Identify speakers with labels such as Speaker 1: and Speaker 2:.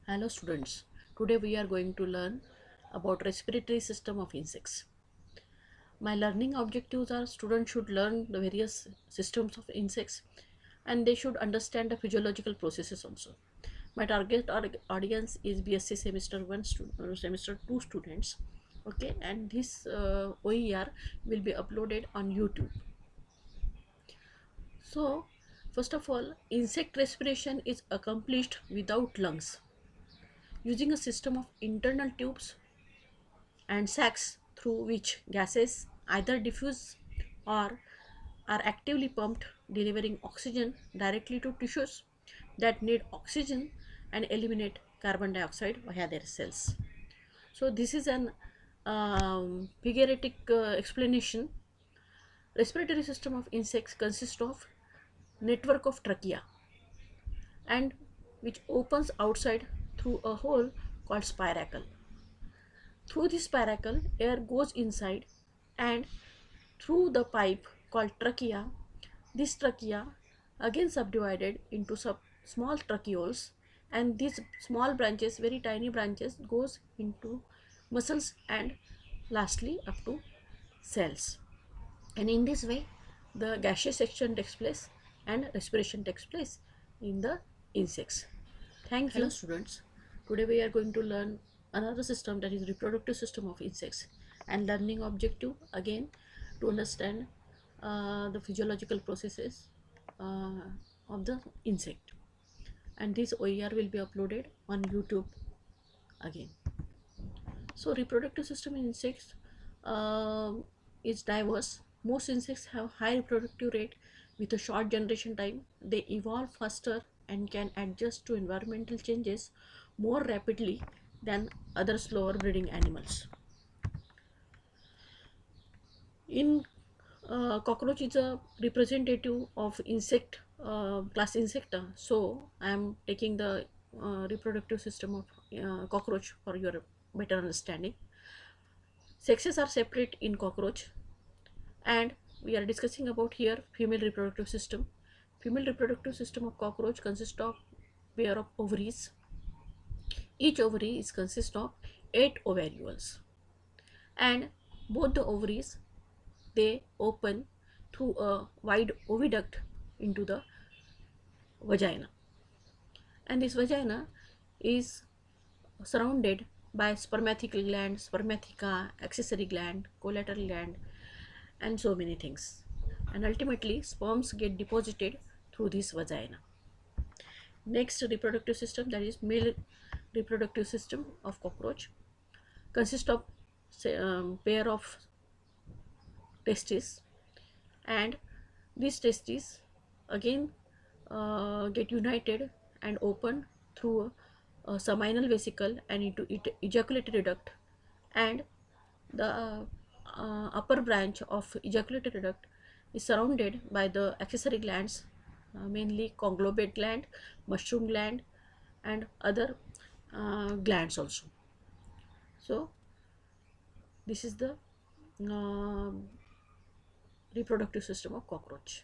Speaker 1: Hello students, today we are going to learn about respiratory system of insects. My learning objectives are students should learn the various systems of insects and they should understand the physiological processes also. My target audience is BSc semester 1 semester 2 students, okay, and this OER will be uploaded on YouTube. So first of all, insect respiration is accomplished without lungs using a system of internal tubes and sacs through which gases either diffuse or are actively pumped, delivering oxygen directly to tissues that need oxygen and eliminate carbon dioxide via their cells. So this is an figurative explanation. Respiratory system of insects consists of network of trachea and which opens outside through a hole called spiracle. Through this spiracle, air goes inside and through the pipe called trachea. This trachea again subdivided into small tracheoles, and these small branches, very tiny branches, goes into muscles and lastly up to cells. And in this way, the gaseous section takes place and respiration takes place in the insects. Thank you. Hello students, today we are going to learn another system, that is reproductive system of insects, and learning objective again to understand the physiological processes uh, of the insect, and this OER will be uploaded on YouTube again. So reproductive system in insects is diverse. Most insects have high reproductive rate with a short generation time. They evolve faster and can adjust to environmental changes more rapidly than other slower breeding animals. In cockroach is a representative of insect class insecta, so I am taking the reproductive system of cockroach for your better understanding. Sexes are separate in cockroach, and we are discussing about here female reproductive system. Female reproductive system of cockroach consists of pair of ovaries. Each ovary is consist of 8 ovarules, and both the ovaries, they open through a wide oviduct into the vagina, and this vagina is surrounded by spermatical gland, spermatheca, accessory gland, collateral gland, and so many things. And ultimately, sperms get deposited through this vagina. Next reproductive system, that is male reproductive system of cockroach, consists of pair of testes, and these testes again get united and open through a seminal vesicle and into ejaculatory duct, and the upper branch of ejaculatory duct is surrounded by the accessory glands, mainly conglobate gland, mushroom gland, and other glands also. So this is the reproductive system of cockroach.